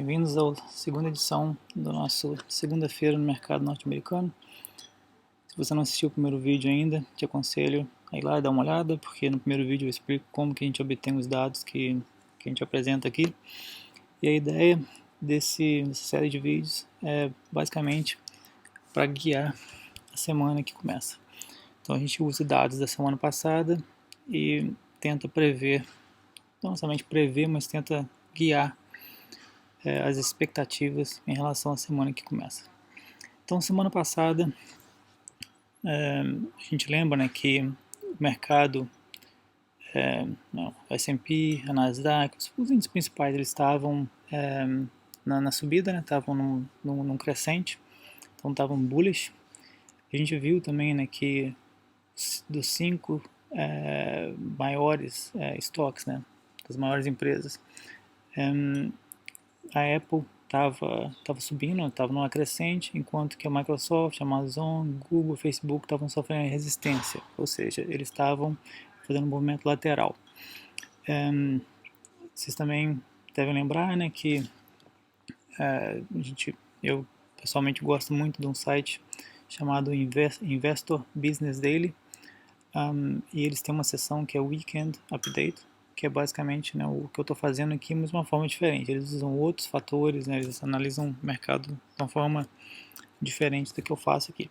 bem-vindos à segunda edição da nossa segunda-feira no mercado norte-americano. Se você não assistiu o primeiro vídeo ainda, te aconselho a ir lá e dar uma olhada, porque no primeiro vídeo eu explico como que a gente obtém os dados que a gente apresenta aqui. E a ideia dessa série de vídeos é basicamente para guiar a semana que começa. Então a gente usa dados da semana passada e tenta prever, não somente prever, mas tenta guiar as expectativas em relação à semana que começa. Então, semana passada, a gente lembra, né, que o mercado, o S&P, a Nasdaq, os índices principais, eles estavam na subida, né, estavam num crescente, então estavam bullish. A gente viu também, né, que dos 5 maiores estoques, né, das maiores empresas, a Apple estava subindo, estava numa crescente, enquanto que a Microsoft, a Amazon, Google, Facebook estavam sofrendo resistência, ou seja, eles estavam fazendo um movimento lateral. Vocês também devem lembrar, né, que eu pessoalmente gosto muito de um site chamado Investor Business Daily, e eles têm uma seção que é Weekend Update, que é basicamente, né, o que eu estou fazendo aqui, mas de uma forma diferente. Eles usam outros fatores, né, eles analisam o mercado de uma forma diferente do que eu faço aqui.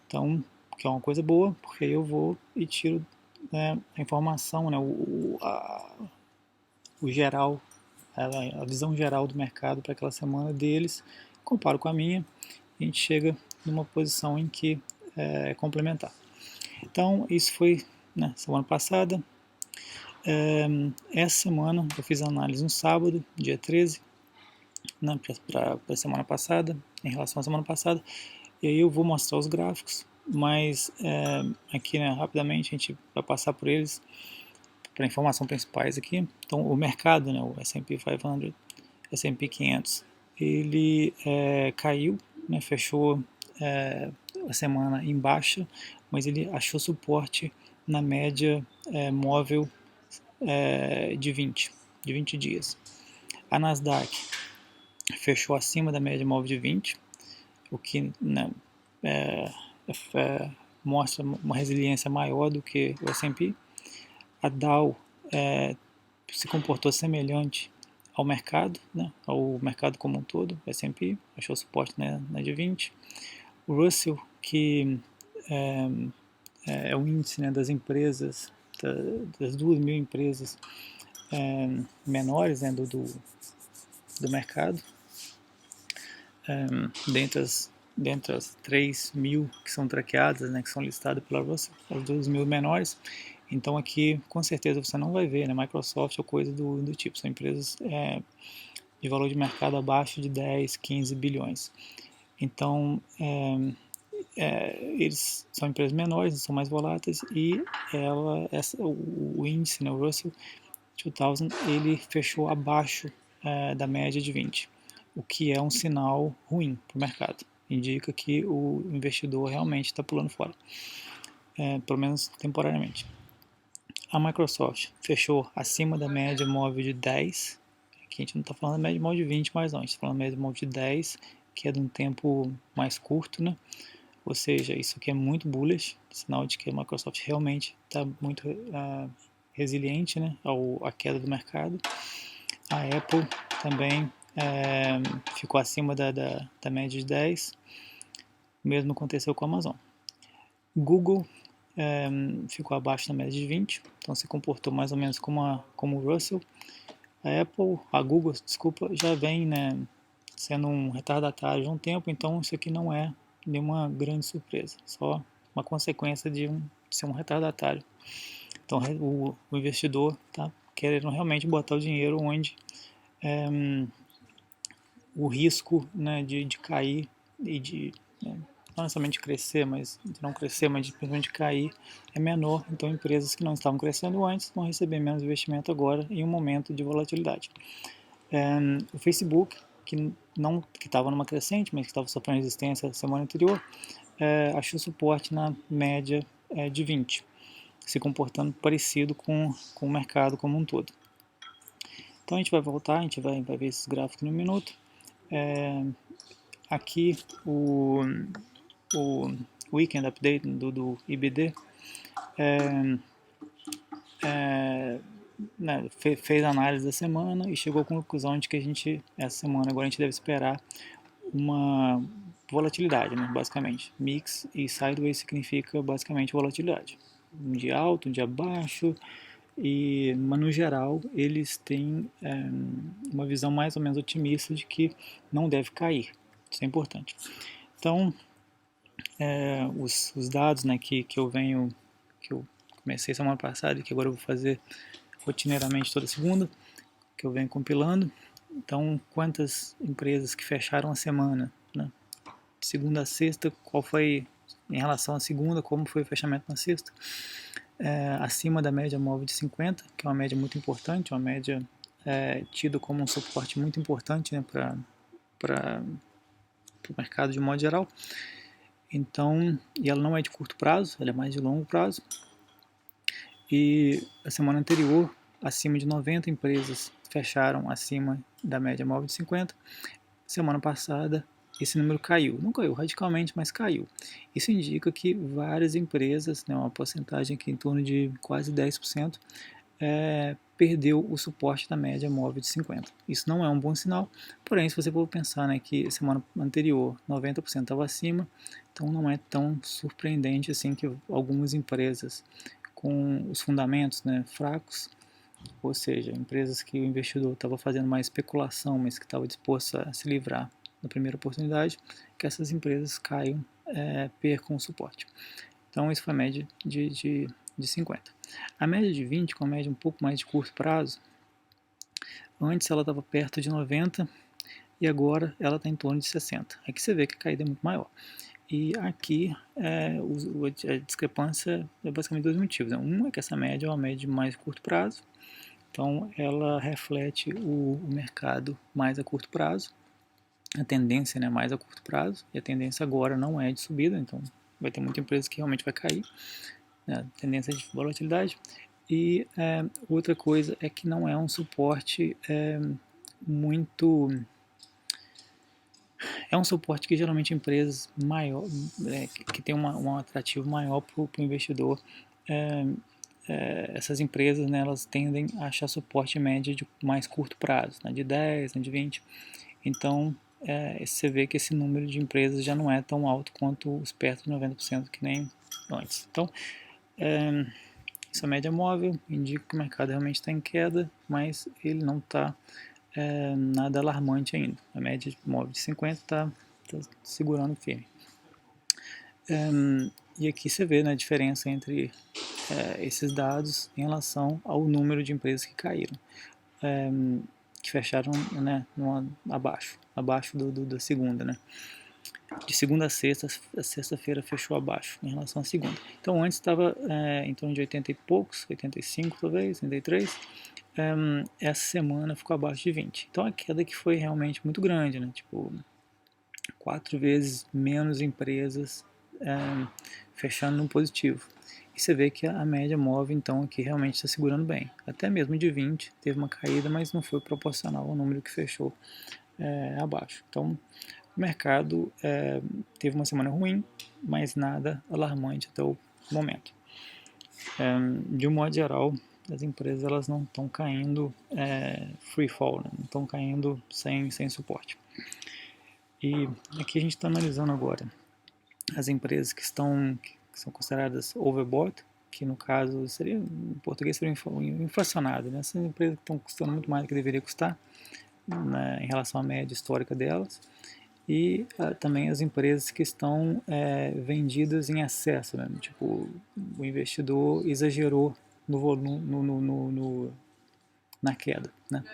Então, que é uma coisa boa, porque eu vou e tiro, né, a informação, né, o geral, a visão geral do mercado para aquela semana deles, comparo com a minha, e a gente chega numa posição em que é complementar. Então, isso foi, né, semana passada. Essa semana eu fiz a análise no sábado, dia 13, né, para a semana passada, em relação à semana passada, e aí eu vou mostrar os gráficos, mas aqui, né, rapidamente a gente vai passar por eles, para informação principais aqui. Então o mercado, né, o S&P 500, S&P 500, ele caiu, né, fechou a semana em baixa, mas ele achou suporte na média móvel de 20 dias. A Nasdaq fechou acima da média móvel de 20, o que, né, mostra uma resiliência maior do que o S&P. A Dow se comportou semelhante ao mercado, né, ao mercado como um todo. O S&P achou suporte na de 20. O Russell, que é o índice, né, das empresas, das 2.000 empresas menores, né, do mercado, dentre as 3.000 que são traqueadas, né, que são listadas pela Russell, as 2.000 menores. Então aqui com certeza você não vai ver, né, Microsoft ou coisa do tipo, são empresas de valor de mercado abaixo de 10, 15 bilhões. Então eles são empresas menores, são mais voláteis, e o índice, né, o Russell 2000, ele fechou abaixo da média de 20, o que é um sinal ruim para o mercado. Indica que o investidor realmente está pulando fora, pelo menos temporariamente. A Microsoft fechou acima da média móvel de 10, aqui a gente não está falando da média móvel de 20 mais não, a gente está falando da média móvel de 10, que é de um tempo mais curto, né? Ou seja, isso aqui é muito bullish, sinal de que a Microsoft realmente está muito resiliente, né, à queda do mercado. A Apple também ficou acima da média de 10, o mesmo aconteceu com a Amazon. Google ficou abaixo da média de 20, então se comportou mais ou menos como o Russell. A Google, desculpa, já vem, né, sendo um retardatário há um tempo, então isso aqui não é nenhuma grande surpresa, só uma consequência de ser um retardatário. Então o investidor está querendo realmente botar o dinheiro onde o risco, né, de cair e de não somente crescer, mas de não crescer, mas de cair é menor. Então empresas que não estavam crescendo antes vão receber menos investimento agora em um momento de volatilidade. O Facebook, que estava numa crescente, mas que estava sofrendo resistência na semana anterior, achou suporte na média de 20, se comportando parecido com o mercado como um todo. Então a gente vai voltar, a gente vai ver esses gráficos no minuto. Aqui o Weekend Update do IBD né, fez a análise da semana e chegou à conclusão de que essa semana agora a gente deve esperar uma volatilidade, né, basicamente. Mix e sideways significa basicamente volatilidade. Um dia alto, um dia baixo, mas no geral eles têm uma visão mais ou menos otimista de que não deve cair. Isso é importante. Então, os dados, né, que eu comecei semana passada e que agora eu vou fazer rotineiramente toda segunda, que eu venho compilando. Então, quantas empresas que fecharam a semana, né? De segunda a sexta, qual foi em relação à segunda, como foi o fechamento na sexta? Acima da média móvel de 50, que é uma média muito importante, uma média tida como um suporte muito importante, né, para o mercado de modo geral. Então, e ela não é de curto prazo, ela é mais de longo prazo. E a semana anterior, acima de 90 empresas fecharam acima da média móvel de 50. Semana passada, esse número caiu. Não caiu radicalmente, mas caiu. Isso indica que várias empresas, né, uma porcentagem aqui em torno de quase 10%, perdeu o suporte da média móvel de 50. Isso não é um bom sinal, porém, se você for pensar, né, que semana anterior 90% estava acima, então não é tão surpreendente assim que algumas empresas com os fundamentos, né, fracos, ou seja, empresas que o investidor estava fazendo mais especulação, mas que estava disposto a se livrar na primeira oportunidade, que essas empresas caiam, percam o suporte. Então, isso foi a média de 50. A média de 20, com a média um pouco mais de curto prazo, antes ela estava perto de 90 e agora ela está em torno de 60. Aqui você vê que a caída é muito maior. E aqui a discrepância é basicamente dois motivos. Um é que essa média é uma média de mais curto prazo, então ela reflete o mercado mais a curto prazo, a tendência, né, mais a curto prazo, e a tendência agora não é de subida, então vai ter muita empresa que realmente vai cair, né, tendência de volatilidade. E outra coisa é que não é um suporte muito... É um suporte que geralmente empresas maior, que tem um atrativo maior para o investidor, essas empresas, né, elas tendem a achar suporte médio de mais curto prazo, né, de 10, né, de 20. Então, você vê que esse número de empresas já não é tão alto quanto os perto de 90% que nem antes. Então, essa média móvel indica que o mercado realmente está em queda, mas ele não está nada alarmante ainda. A média móvel de 50 está segurando firme. E aqui você vê, né, a diferença entre esses dados em relação ao número de empresas que caíram, que fecharam, né, abaixo da segunda, né. De segunda a sexta-feira fechou abaixo em relação à segunda. Então antes estava em torno de 80 e poucos, 85 talvez, 83. Essa semana ficou abaixo de 20. Então a queda que foi realmente muito grande, né? Tipo, 4 vezes menos empresas fechando no positivo. E você vê que a média móvel, então, aqui realmente está segurando bem. Até mesmo de 20 teve uma caída, mas não foi proporcional ao número que fechou abaixo. Então, o mercado teve uma semana ruim, mas nada alarmante até o momento. De um modo geral, as empresas elas não estão caindo free fall, né? Não estão caindo sem suporte. E aqui a gente está analisando agora as empresas que são consideradas overbought, que no caso seria, em português seria inflacionado, né? Essas empresas que estão custando muito mais do que deveria custar, né, em relação à média histórica delas, e também as empresas que estão vendidas em excesso, né? Tipo, o investidor exagerou no volume, na queda, né?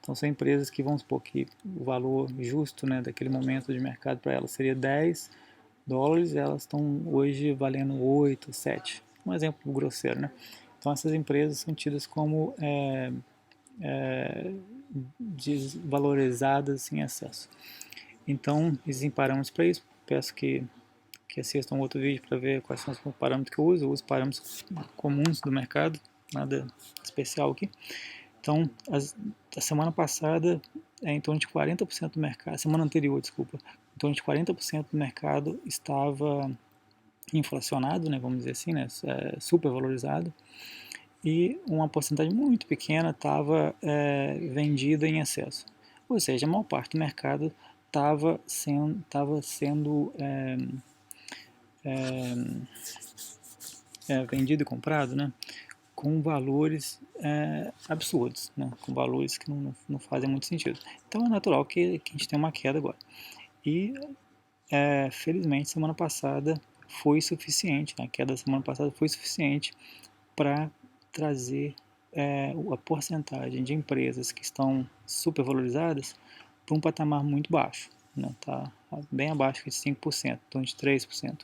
Então são empresas que, vamos supor que o valor justo, né, daquele momento de mercado para elas seria $10, elas estão hoje valendo 8, 7. Um exemplo grosseiro, né? Então essas empresas são tidas como desvalorizadas em excesso. Então existem parâmetros para isso. Peço que assistam outro vídeo para ver quais são os parâmetros que eu uso. Eu uso parâmetros comuns do mercado, nada especial aqui. Então, a semana passada em torno de 40% do mercado, semana anterior, desculpa, em torno de 40% do mercado estava inflacionado, né, vamos dizer assim, né, supervalorizado, e uma porcentagem muito pequena estava vendida em excesso. Ou seja, a maior parte do mercado estava sendo vendido e comprado, né, com valores absurdos, né, com valores que não fazem muito sentido. Então é natural que a gente tenha uma queda agora. E felizmente semana passada foi suficiente, né, a queda da semana passada foi suficiente para trazer a porcentagem de empresas que estão supervalorizadas para um patamar muito baixo, né, tá bem abaixo de 5%, então de 3%.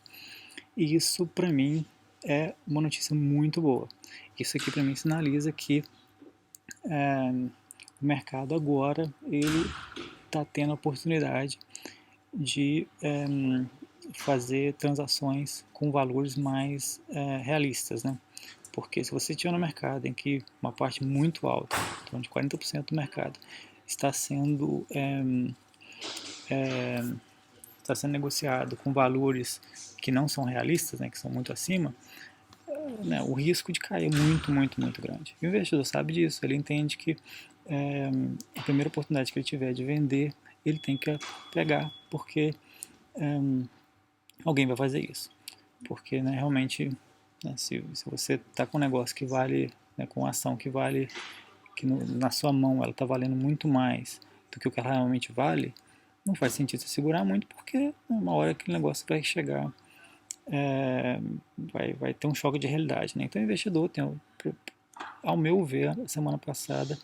E isso para mim é uma notícia muito boa. Isso aqui para mim sinaliza que o mercado agora ele está tendo a oportunidade de fazer transações com valores mais realistas, né? Porque se você tiver no mercado em que uma parte muito alta, então de 40% do mercado, está sendo negociado com valores que não são realistas, né, que são muito acima, né, o risco de cair é muito grande. O investidor sabe disso, ele entende que a primeira oportunidade que ele tiver de vender, ele tem que pegar, porque alguém vai fazer isso. Porque realmente, né, se você está com um negócio que vale, né, com uma ação que vale, que na sua mão ela está valendo muito mais do que o que ela realmente vale, não faz sentido você segurar muito, porque uma hora aquele negócio vai chegar, vai ter um choque de realidade. Né? Então o investidor ao meu ver, semana passada,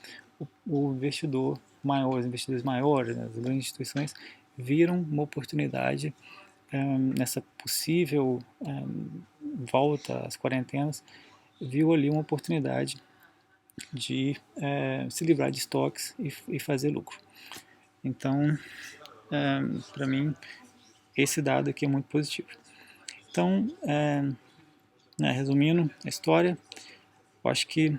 o investidor maior, os investidores maiores, né, as grandes instituições, viram uma oportunidade nessa possível volta às quarentenas, viu ali uma oportunidade de se livrar de estoques e fazer lucro. Então, para mim, esse dado aqui é muito positivo. Então, resumindo a história, eu acho que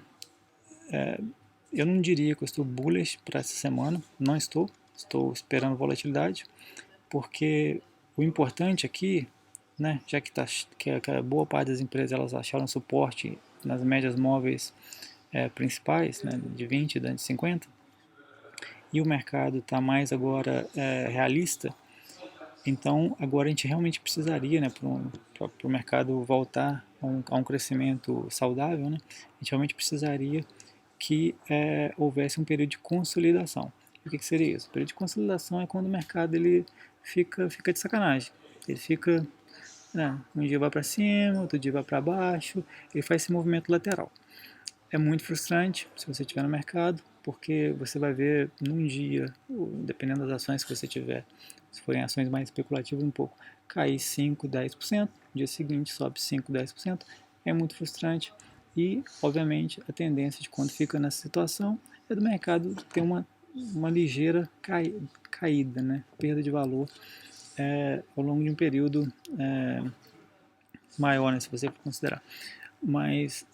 eu não diria que eu estou bullish para essa semana, não estou esperando volatilidade, porque o importante aqui, né, já que a boa parte das empresas elas acharam suporte nas médias móveis principais, né, de 20 e de 50, e o mercado está mais agora realista, então agora a gente realmente precisaria, né, para o mercado voltar a um crescimento saudável, né, a gente realmente precisaria que houvesse um período de consolidação. E o que seria isso? O período de consolidação é quando o mercado ele fica de sacanagem. Ele fica, né, um dia vai para cima, outro dia vai para baixo, ele faz esse movimento lateral. É muito frustrante se você estiver no mercado, porque você vai ver num dia, dependendo das ações que você tiver, se forem ações mais especulativas um pouco, cair 5, 10%, no dia seguinte sobe 5, 10%, é muito frustrante e, obviamente, a tendência de quando fica nessa situação é do mercado ter uma ligeira caída, né? Perda de valor ao longo de um período maior, né, se você for considerar. Mas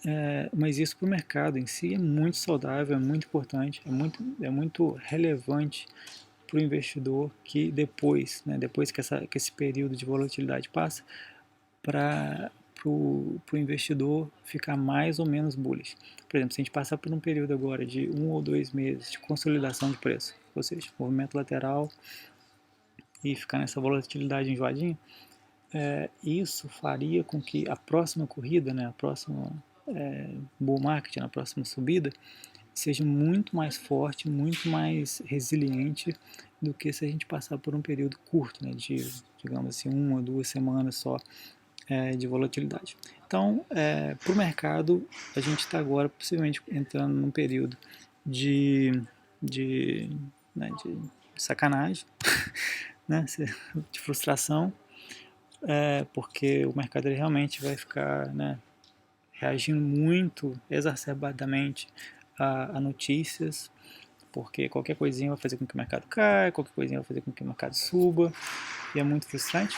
isso para o mercado em si é muito saudável, é muito importante, é muito relevante para o investidor que depois, né, depois que esse período de volatilidade passa, para o investidor ficar mais ou menos bullish. Por exemplo, se a gente passar por um período agora de 1 ou 2 meses de consolidação de preço, ou seja, movimento lateral e ficar nessa volatilidade enjoadinha, isso faria com que a próxima corrida, né, a próxima bull market, a próxima subida, seja muito mais forte, muito mais resiliente do que se a gente passar por um período curto, né, de, digamos assim, 1 ou 2 semanas só de volatilidade. Então, para o mercado, a gente está agora possivelmente entrando num período de, de, né, de sacanagem, né, de frustração, porque o mercado ele realmente vai ficar, né, reagindo muito exacerbadamente a notícias, porque qualquer coisinha vai fazer com que o mercado caia, qualquer coisinha vai fazer com que o mercado suba, e é muito frustrante.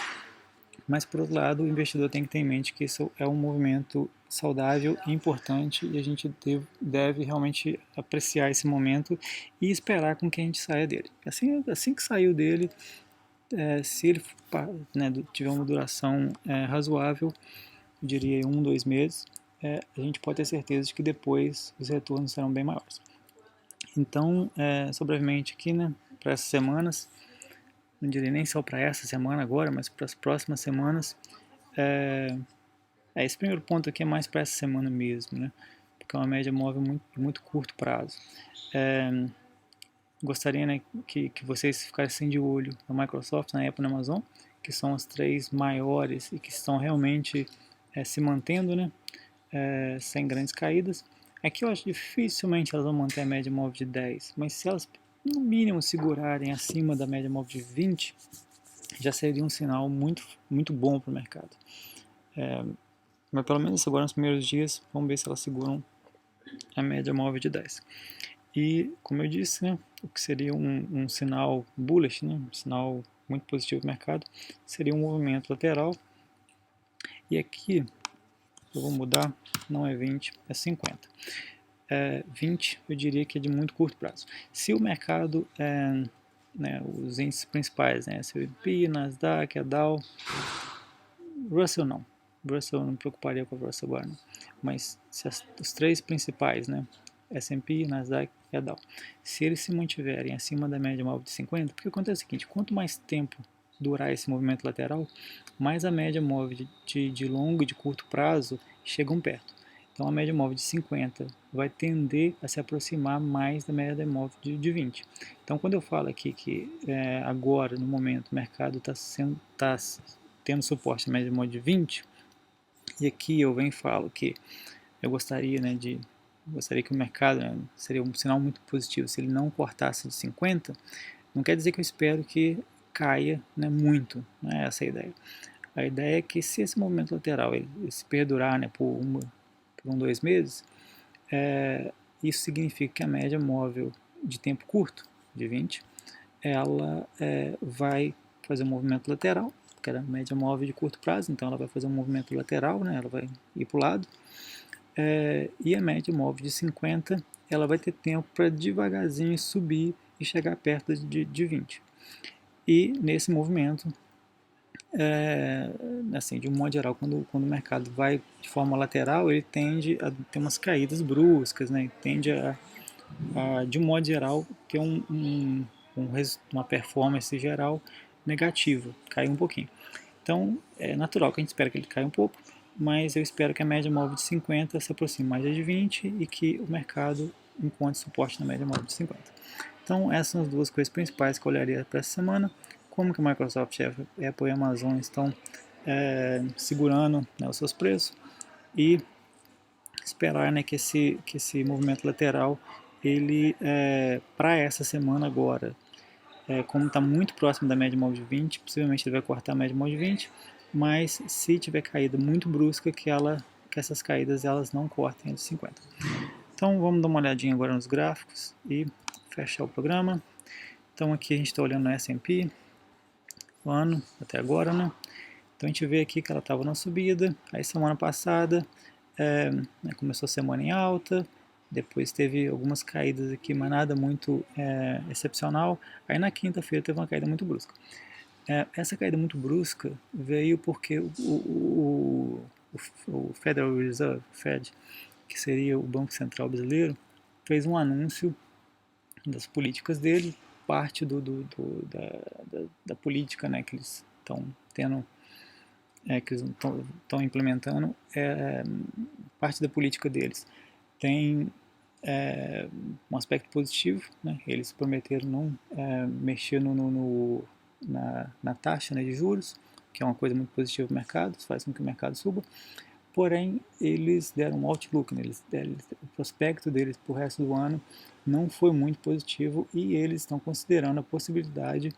Mas, por outro lado, o investidor tem que ter em mente que isso é um movimento saudável e importante, e a gente deve realmente apreciar esse momento e esperar com que a gente saia dele. Assim que saiu dele, se ele né, tiver uma duração razoável, eu diria 1, 2 meses, a gente pode ter certeza de que depois os retornos serão bem maiores. Então, só brevemente aqui, né, para essas semanas, não diria nem só para essa semana agora, mas para as próximas semanas, esse primeiro ponto aqui é mais para essa semana mesmo, né, porque é uma média móvel de muito curto prazo. Gostaria, né, que vocês ficassem de olho na Microsoft, na Apple e na Amazon, que são as 3 maiores e que estão realmente se mantendo, né, sem grandes caídas. Aqui eu acho dificilmente elas vão manter a média móvel de 10, mas se elas no mínimo segurarem acima da média móvel de 20, já seria um sinal muito, muito bom para o mercado. Mas pelo menos agora nos primeiros dias, vamos ver se elas seguram a média móvel de 10. E, como eu disse, né, o que seria um sinal bullish, né, um sinal muito positivo do mercado, seria um movimento lateral. E aqui, eu vou mudar, não é 20, é 50. 20 eu diria que é de muito curto prazo. Se o mercado, né, os índices principais, né, S&P, Nasdaq, a Dow, Russell não. Russell eu não me preocuparia com a Russell agora, não. Mas se os 3 principais, né, S&P, Nasdaq e a Dow, se eles se mantiverem acima da média móvel de 50, porque acontece o seguinte, quanto mais tempo durar esse movimento lateral, mais a média móvel de longo e de curto prazo chegam perto. Então a média móvel de 50 vai tender a se aproximar mais da média móvel de 20. Então quando eu falo aqui que agora, no momento, o mercado está tendo suporte na média móvel de 20, e aqui eu venho e falo que eu gostaria, né, gostaria que o mercado, né, seria um sinal muito positivo se ele não cortasse de 50, não quer dizer que eu espero que caia, né, muito, não é essa a ideia. A ideia é que se esse movimento lateral ele se perdurar, né, por 2 meses, isso significa que a média móvel de tempo curto, de 20, ela vai fazer um movimento lateral, que era a média móvel de curto prazo, então ela vai fazer um movimento lateral, né, ela vai ir para o lado, e a média móvel de 50, ela vai ter tempo para devagarzinho subir e chegar perto de 20. E nesse movimento, assim, de um modo geral, quando o mercado vai de forma lateral, ele tende a ter umas caídas bruscas, né? Tende de um modo geral, ter uma performance geral negativa, cair um pouquinho. Então, é natural que a gente espera que ele caia um pouco, mas eu espero que a média móvel de 50 se aproxime mais de 20 e que o mercado encontre suporte na média móvel de 50. Então, essas são as 2 coisas principais que eu olharia para essa semana. Como que a Microsoft, Apple e a Amazon estão segurando, né, os seus preços, e esperar, né, que esse movimento lateral, ele para essa semana agora, como está muito próximo da média móvel de 20, possivelmente ele vai cortar a média móvel de 20, mas se tiver caída muito brusca, que essas caídas elas não cortem a de 50. Então vamos dar uma olhadinha agora nos gráficos e fechar o programa. Então aqui a gente está olhando no S&P, o ano até agora, né? Então a gente vê aqui que ela estava na subida, aí semana passada começou a semana em alta, depois teve algumas caídas aqui, mas nada muito excepcional. Aí na quinta-feira teve uma caída muito brusca. Essa caída muito brusca veio porque o Federal Reserve, Fed, que seria o Banco Central Brasileiro, fez um anúncio das políticas dele, parte da política, né, que eles estão tendo, que eles estão implementando, parte da política deles tem um aspecto positivo, né? Eles prometeram não mexer na taxa, né, de juros, que é uma coisa muito positiva para o mercado, isso faz com que o mercado suba, porém eles deram um outlook, né? O prospecto deles para o resto do ano não foi muito positivo e eles estão considerando a possibilidade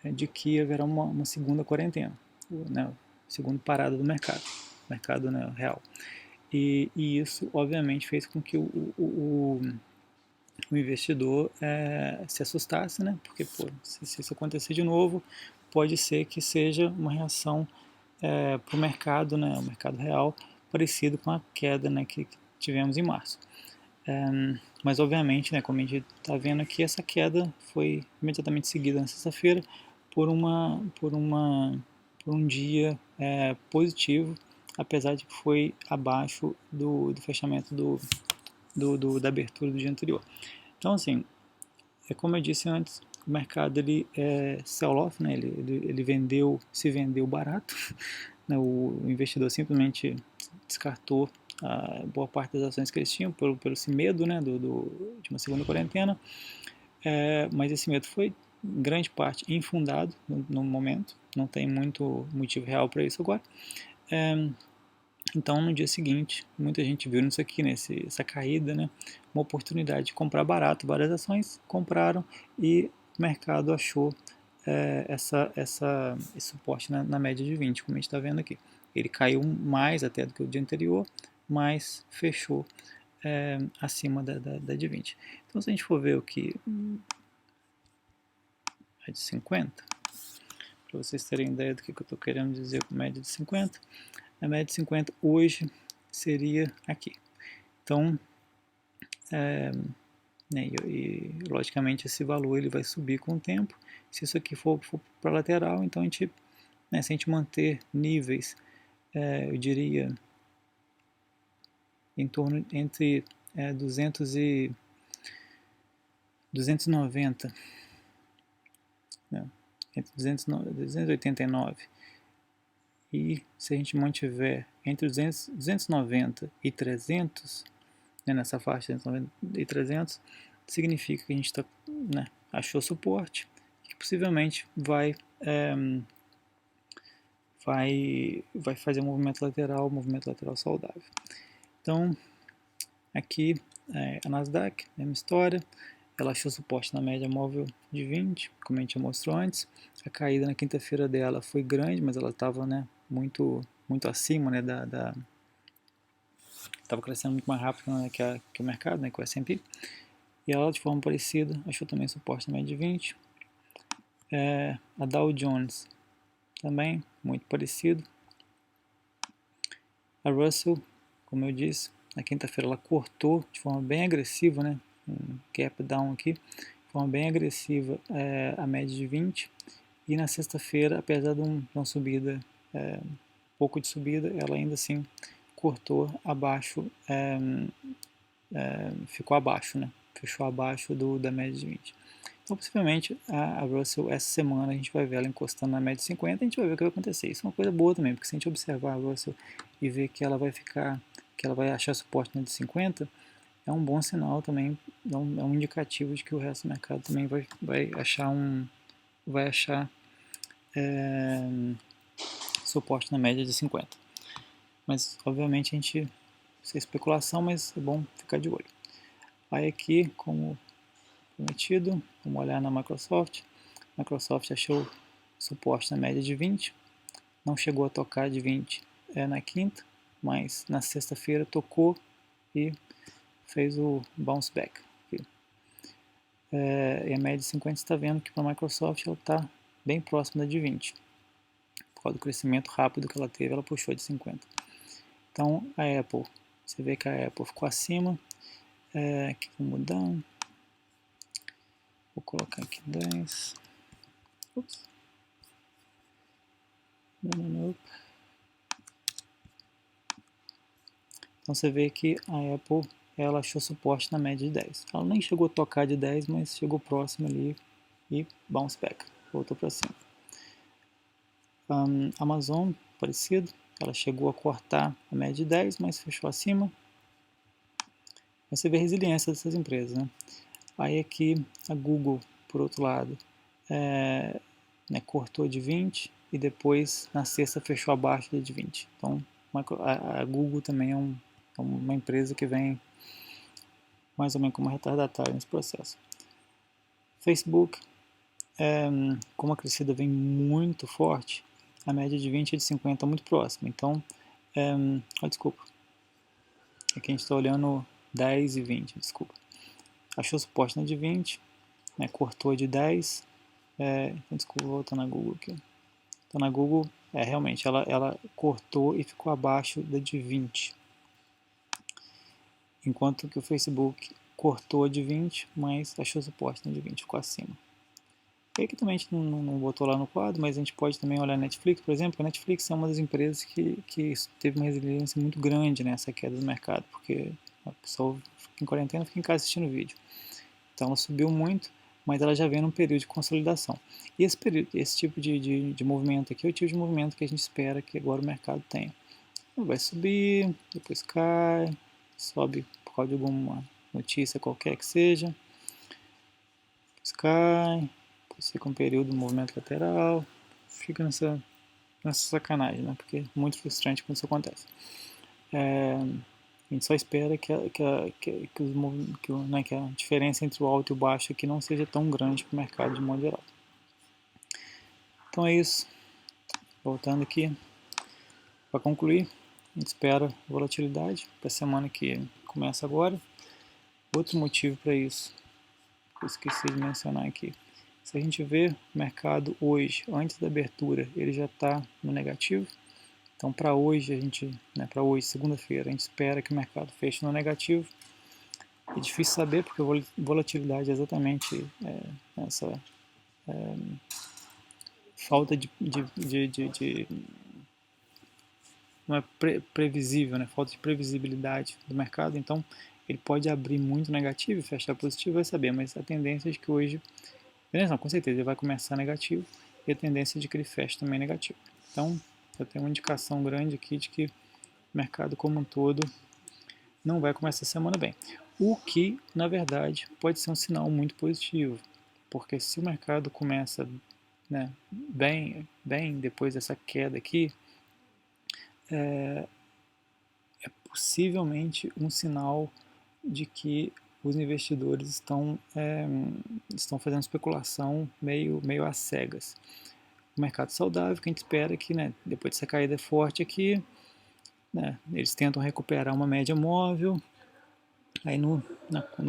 de que haverá uma segunda quarentena, né, segunda parada do mercado, né, real. E isso, obviamente, fez com que o investidor se assustasse, né? Porque, pô, se isso acontecer de novo, pode ser que seja uma reação para o mercado, né? O mercado real, parecido com a queda, né, que tivemos em março. Mas obviamente, né, como a gente está vendo aqui, essa queda foi imediatamente seguida na sexta-feira por um dia positivo, apesar de que foi abaixo do fechamento da abertura do dia anterior. Então, assim, como eu disse antes, o mercado ele sell-off, né, ele se vendeu barato, né, o investidor simplesmente descartou a boa parte das ações que eles tinham pelo esse medo, né, de uma segunda quarentena, mas esse medo foi em grande parte infundado no momento, não tem muito motivo real para isso agora. Então, no dia seguinte, muita gente viu nisso aqui, essa caída, né, uma oportunidade de comprar barato várias ações, compraram e o mercado achou esse suporte na média de 20, como a gente está vendo aqui. Ele caiu mais até do que o dia anterior, mas fechou acima da de 20. Então, se a gente for ver o que é de 50, para vocês terem ideia do que eu estou querendo dizer com média de 50, a média de 50 hoje seria aqui. Então, né, e logicamente esse valor ele vai subir com o tempo. Se isso aqui for para lateral, então a gente, né, se a gente manter níveis, eu diria em torno entre 290, né, entre 289, e se a gente mantiver entre 290 e 300, né, nessa faixa de 290 e 300, significa que a gente né, achou suporte, que possivelmente vai fazer um movimento lateral saudável. Então, aqui a Nasdaq, mesma história, ela achou suporte na média móvel de 20, como a gente já mostrou antes. A caída na quinta-feira dela foi grande, mas ela estava, né, muito acima, né, estava crescendo muito mais rápido, né, que o mercado, né, que o S&P. E ela, de forma parecida, achou também suporte na média de 20. A Dow Jones também, muito parecido. A Russell, como eu disse, na quinta-feira ela cortou de forma bem agressiva, né, um gap down aqui, de forma bem agressiva a média de 20. E na sexta-feira, apesar de uma subida, pouco de subida, ela ainda assim cortou abaixo, ficou abaixo, né, fechou abaixo da média de 20. Então, possivelmente, a Russell, essa semana, a gente vai ver ela encostando na média de 50, a gente vai ver o que vai acontecer. Isso é uma coisa boa também, porque se a gente observar a Russell e ver que ela vai achar suporte na de 50, é um bom sinal também, é um indicativo de que o resto do mercado também vai achar suporte na média de 50. Mas, obviamente, isso é especulação, mas é bom ficar de olho. Aí aqui, como prometido, vamos olhar na Microsoft. Microsoft achou suporte na média de 20, não chegou a tocar de 20 na quinta, mas na sexta-feira tocou e fez o bounce back. E a média de 50 está vendo que para a Microsoft ela está bem próxima da de 20. Por causa do crescimento rápido que ela teve, ela puxou de 50. Então a Apple, você vê que a Apple ficou acima. Aqui vou mudar. Vou colocar aqui 10. Ups. Não. Então você vê que a Apple ela achou suporte na média de 10. Ela nem chegou a tocar de 10, mas chegou próximo ali e bounce back, voltou para cima. Amazon, parecido, ela chegou a cortar a média de 10, mas fechou acima. Você vê a resiliência dessas empresas, né? Aí aqui a Google, por outro lado, né, cortou de 20 e depois na sexta fechou abaixo de 20. Então a Google também é uma empresa que vem mais ou menos como retardatária nesse processo. Facebook, como a crescida vem muito forte, a média de 20 e de 50 está muito próxima. Então, desculpa, aqui a gente está olhando 10 e 20, desculpa. Achou suporte na de 20, né, cortou de 10, desculpa, voltando na Google aqui. Então na Google, realmente, ela cortou e ficou abaixo da de 20. Enquanto que o Facebook cortou a de 20, mas achou suporte na de 20, ficou acima. E aqui também a gente não botou lá no quadro, mas a gente pode também olhar a Netflix, por exemplo. A Netflix é uma das empresas que teve uma resiliência muito grande nessa queda do mercado, porque a pessoa fica em quarentena, fica em casa assistindo vídeo. Então ela subiu muito, mas ela já vem num período de consolidação. E esse tipo de movimento aqui é o tipo de movimento que a gente espera que agora o mercado tenha. Vai subir, depois cai, sobe por causa de alguma notícia qualquer que seja, depois cai, depois fica um período de movimento lateral, fica nessa sacanagem, né? Porque é muito frustrante quando isso acontece. A gente só espera que a diferença entre o alto e o baixo aqui não seja tão grande para o mercado de modo geral. Então é isso. Voltando aqui, para concluir, a gente espera volatilidade para a semana que começa agora. Outro motivo para isso, que eu esqueci de mencionar aqui. Se a gente vê o mercado hoje, antes da abertura, ele já está no negativo. Então, para hoje, para hoje, segunda-feira, a gente espera que o mercado feche no negativo. É difícil saber, porque a volatilidade é exatamente essa falta não é previsível, né? Falta de previsibilidade do mercado. Então, ele pode abrir muito negativo e fechar positivo, vai saber, mas a tendência é de que hoje, não, com certeza, ele vai começar negativo e a tendência é de que ele feche também negativo. Então, eu tenho uma indicação grande aqui de que o mercado como um todo não vai começar a semana bem. O que, na verdade, pode ser um sinal muito positivo, porque se o mercado começa, né, bem depois dessa queda aqui, é possivelmente um sinal de que os investidores estão fazendo especulação meio às cegas. O mercado saudável, que a gente espera que, né, depois dessa caída forte aqui, né, eles tentam recuperar uma média móvel. Aí no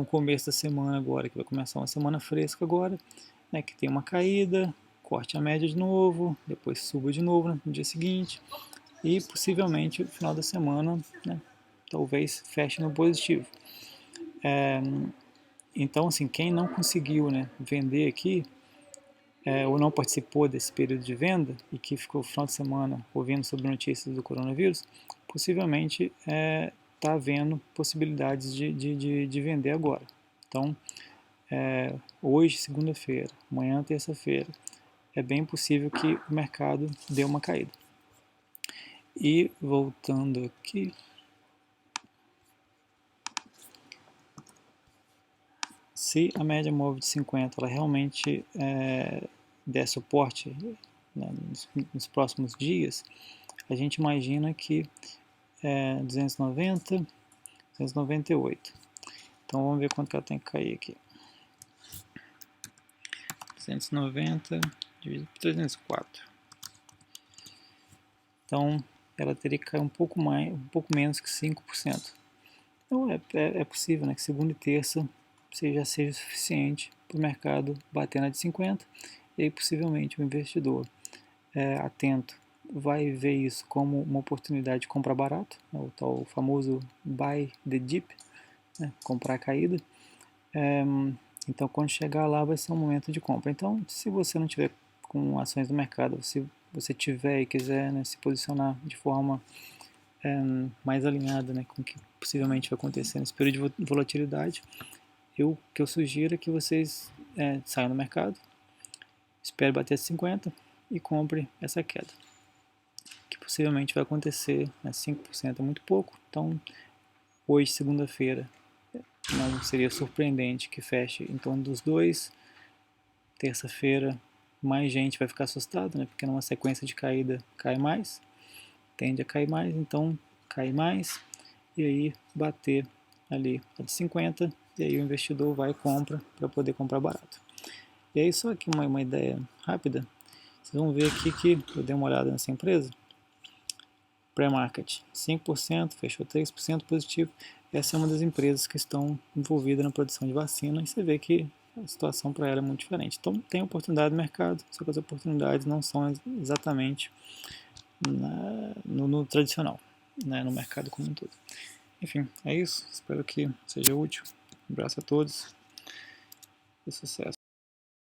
começo da semana agora, que vai começar uma semana fresca agora, né, que tem uma caída, corte a média de novo, depois suba de novo, né, no dia seguinte, e possivelmente no final da semana, né, talvez feche no positivo. Então, assim, quem não conseguiu, né, vender aqui, ou não participou desse período de venda e que ficou o final de semana ouvindo sobre notícias do coronavírus, possivelmente está vendo possibilidades de vender agora. Então, hoje, segunda-feira, amanhã, terça-feira, é bem possível que o mercado dê uma caída. E voltando aqui, se a média móvel de 50 ela realmente der suporte, né, nos próximos dias, a gente imagina que 290, 298. Então vamos ver quanto que ela tem que cair aqui. 290 dividido por 304. Então ela teria que cair um pouco menos que 5%. Então é possível, né, que segunda e terça já seja suficiente para o mercado bater na de 50, e aí possivelmente o investidor atento vai ver isso como uma oportunidade de comprar barato, né, o tal famoso buy the dip, né, comprar a caída. Então quando chegar lá vai ser um momento de compra. Então se você não tiver com ações do mercado, se você tiver e quiser, né, se posicionar de forma mais alinhada, né, com o que possivelmente vai acontecer nesse período de volatilidade, o que eu sugiro é que vocês saiam do mercado, espere bater 50 e compre essa queda, que possivelmente vai acontecer, né, 5% é muito pouco, então hoje, segunda-feira, não seria surpreendente que feche em torno dos 2, terça-feira mais gente vai ficar assustada, né, porque numa sequência de caída cai mais, tende a cair mais, então cai mais, e aí bater ali a de 50, e aí o investidor vai e compra para poder comprar barato. E aí só aqui uma ideia rápida, vocês vão ver aqui que eu dei uma olhada nessa empresa, pré-market 5%, fechou 3% positivo, essa é uma das empresas que estão envolvidas na produção de vacina, e você vê que a situação para ela é muito diferente. Então tem oportunidade no mercado, só que as oportunidades não são exatamente no tradicional, né, no mercado como um todo. Enfim, é isso. Espero que seja útil. Um abraço a todos e sucesso.